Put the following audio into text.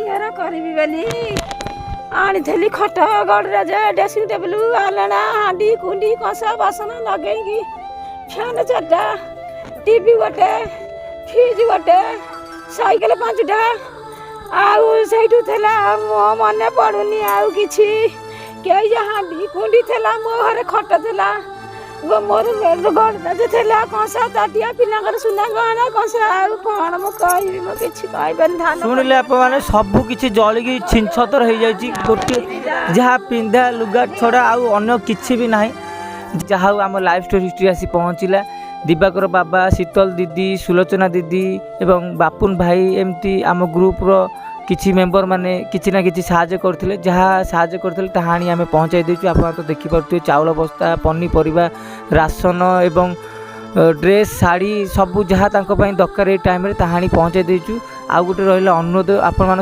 ଘର କରିବି ବୋଲି ଆଣିଥିଲି ଖଟ ଗଡ଼ରେଜ ଡ୍ରେସିଂ ଟେବୁଲ ଆଲଣା ହାଣ୍ଡି କୁଣ୍ଡି କଂସା ବାସନ ଲଗେଇକି ଫ୍ୟାନ୍ 4ଟା ଟିଭି ଗୋଟେ ଫ୍ରିଜ୍ ଗୋଟେ ସାଇକେଲ 5ଟା ଆଉ ସେଇଠୁ ଥିଲା ମୋ ମନେ ପଡ଼ୁନି ଆଉ କିଛି କେହି ହାଣ୍ଡି କୁଣ୍ଡି ଥିଲା ମୋ ଘରେ ଖଟ ଥିଲା ମୋର ଗଡ଼ରେଜ ଥିଲା କଂସା ତାଟିଆ ପିଲାଙ୍କର ସୁନା ଗହଣା କଂସା ଆଉ କ'ଣ ମୁଁ କହିବି ମୁଁ କିଛି କହିପାରିନି ଧାନ ଶୁଣିଲେ ଆପଣମାନେ ସବୁ କିଛି ଜଳିକି ଛିଞ୍ଚତର ହେଇଯାଇଛି ଗୋଟିଏ ଯାହା ପିନ୍ଧା ଲୁଗା ଛଡ଼ା ଆଉ ଅନ୍ୟ କିଛି ବି ନାହିଁ ଯାହା ହଉ ଆମ ଲାଇଫ୍ ଷ୍ଟୋରି ହିଷ୍ଟ୍ରି ଆସି ପହଞ୍ଚିଲା ଦିବାକର ବାବା ଶୀତଲ ଦିଦି ସୁଲୋଚନା ଦିଦି ଏବଂ ବାପୁନ ଭାଇ ଏମିତି ଆମ ଗ୍ରୁପ୍ର କିଛି ମେମ୍ବର ମାନେ କିଛି ନା କିଛି ସାହାଯ୍ୟ କରିଥିଲେ ଯାହା ସାହାଯ୍ୟ କରିଥିଲେ ତାହା ଆଣି ଆମେ ପହଞ୍ଚାଇ ଦେଇଛୁ ଆପଣ ତ ଦେଖିପାରୁଥିବେ ଚାଉଳ ବସ୍ତା ପନିପରିବା ରାସନ ଏବଂ ଡ୍ରେସ୍ ଶାଢ଼ୀ ସବୁ ଯାହା ତାଙ୍କ ପାଇଁ ଦରକାର ଏଇ ଟାଇମ୍ରେ ତାହା ଆଣି ପହଞ୍ଚାଇ ଦେଇଛୁ ଆଉ ଗୋଟେ ରହିଲା ଅନୁରୋଧ ଆପଣମାନେ